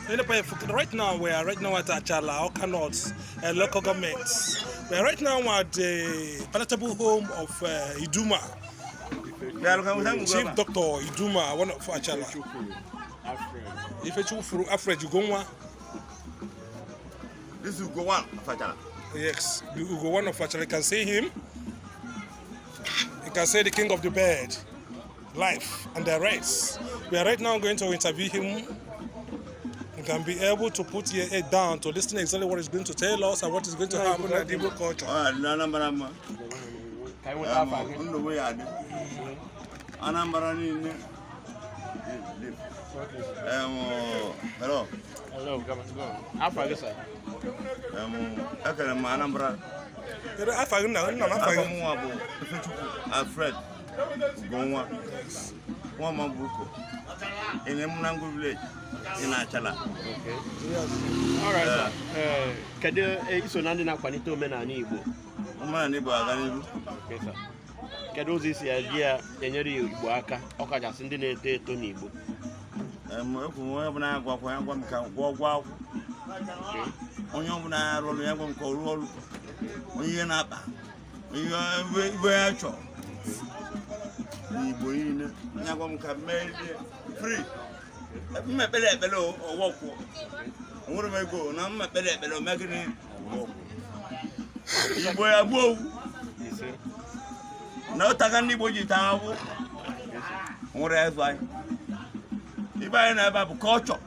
Right now, we are right now at Achala, Awka North, local government. We are right now at the palatable home of Iduma. Chief Doctor Iduma, one of Achala. Alfred, you go one. This is one of Achala. Yes, you go one of Achala. You can see him. You can say the king of the bird, life and the rest. We are right now going to interview him. You can be able to put your head down to listen exactly what he's going to tell us and what is going to happen in the Igbo culture. Hello. Hello, go on. Alfred, sir. Alfred. In Emunangu village in Achala. Okay. All right, sir. Can you so Nandina Panito men and Igbo? Okay, sir. Can you this idea in your Iduma Awka? Awka just in the day to Igbo. Free. I'm a below or walk. Where am I go? Now I'm a below making it. You boy, I go. No, Taganibody Tower. Whatever. If I never have a culture,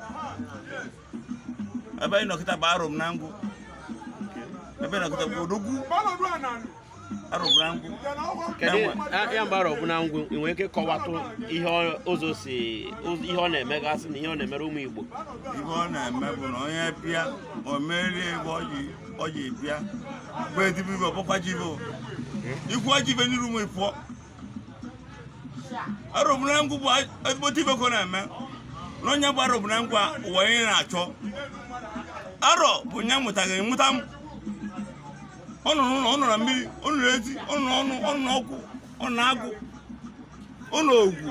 I buy no Kitabarum Nangu. I better go to Gudugu. Ya mbara ọbụna ngwụ inwe ike kọwatụ ihe ụzọ si ihe ọ na-emegasị na ihe ọ na-emere ụmụ Igbo. Ihe ọ na-eme bụ na onye bịa o merie ego ọ ji bịa bụ edibe ibe ọkpọkwa jibe ikwu ọjibe n'iru ụmụ ịpụọ arụbụna ngwụ bụ ezigbote ibe ka ọ na-eme na onye bụ arụbụna ngwụ ụwa ihe na-achọ arọ bụ nye mụtaghị mụta m ọnụ na mmiri ọnụ ezi ọnụ ọkụ ọnụ agụ ọnụ ogwu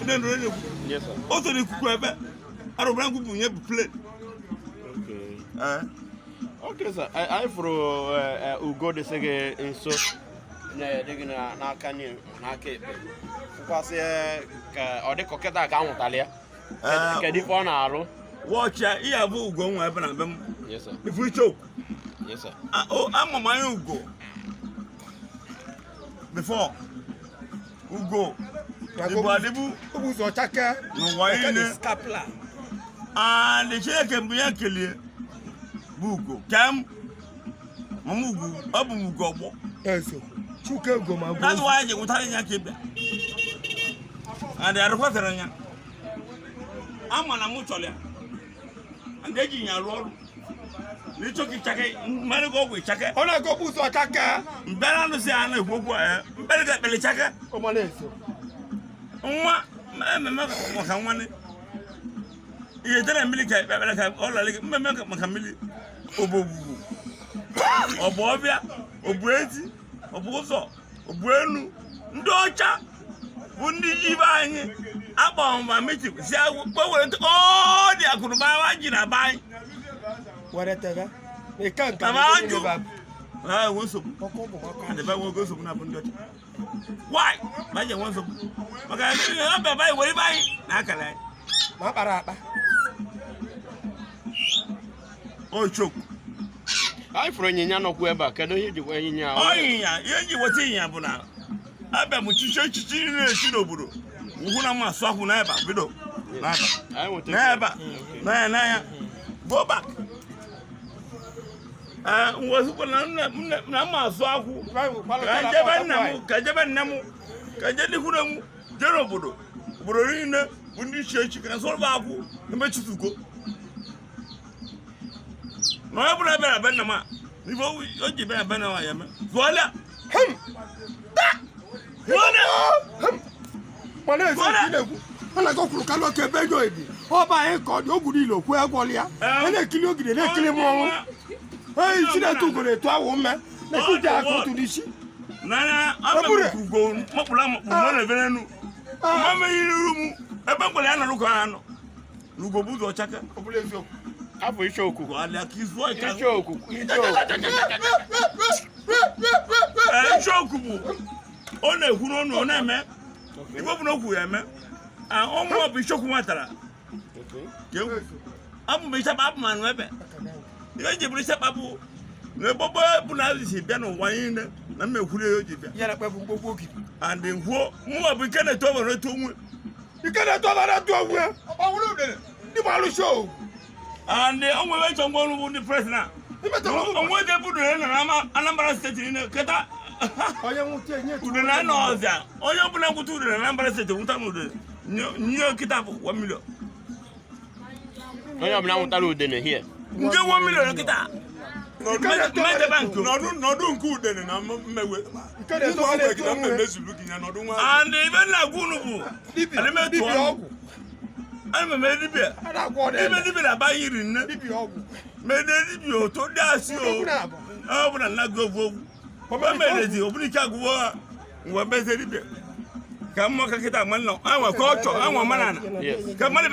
ndị ndụ na-ekwu o so n'ikuku ebe arụbara ngwu bụ nye bụ plate. Okay, sir. I fụrụ ugo dịsị gị nso na-edịghị n'aka n'aka ekpe fụkwasị ka ọ dịka kịta ka anwụtala ya kedu ife ọ na-arụ wọchịa ihe abụ ugo nwa ebe na be m ifu ichoku. Yes, sir. I'm my Ugo. Before Ugo, Ibu, Who's a chaka? no why Scapula. And the check can be a killie. Bugo, Cam, Mamugu, Abu Eso. Chuka go, my that's why you were telling your kid. And they are watering. I'm on a mutual. And they give your road. You took it, Marigo with Chaka. On a go put a chaka. Better to say, I know who better get Belly Chaka. Come on, Eso. Someone. You didn't really get all like Macamili, Obu, Obovia, Obrezi, Oboso, Obrenu, Docha, Wundi Ivani, Abba, my meeting. See, I will go all the Akuba buy. Whatever. They can't come out. I was so. And the Bible goes to happen. Why? By your one so. Okay, I'm by what I buy. Maparapa. Oh, choke. I for any no weba, can you do when you are? Oh, yeah, you were saying, Abuna. I bet what you church is in Shinobu. Wuna Sahu never, widow. I want to never. Naya, go back. Was Nama Sahu, Kajaban Namu, Kajadi Jerobudo, Burina, Wundi Church, you can solve Abu, the match to go. No, I would have been a Benama. Before you been a Benama, Voila! Hum! When I go to Kaloke Bedoidi, or by a card, you would look where Golia, and a kilo did a kill him. I see that took it to a woman. Let's go to this. Nana, I'm going to go. Mopula, Venenu. Mamma, you room. A Bambolana Lucano. Lugo buzo chaka. Afọ Ishoku. Wala kizwa ka. Ishoku. Ishoku bu. Ona ehuru no na eme. Igbo bu no ku ya eme. Ah omo bu Ishoku nwatara. Okay. Abu me sha babu manu ebe. Ibe je bu sha babu. Ne bobo bu na si bia no wan ne na me ehuru yo je bia. Yara pa bu gbogbo ki. And nhuo mu abu kene to bo no to mu. Ikene to ba na to wu. Awuru de. Ni ba lu show. And the only way to go to the president. Only they put in Anambra State in the Kata. To the nine hours there. All you open up to the Anambra State, New Kitab 1 million. I am now telling here. You 1 million Kita. No, the bank. No, don't good then. I'm and even Lagunubu. I met you. I'm a medibia. Even I buy you in Medibio to dance you. I would not go. Papa made it. Open Chagua. What better? Come on, I will culture. I want man. Yes. Come on.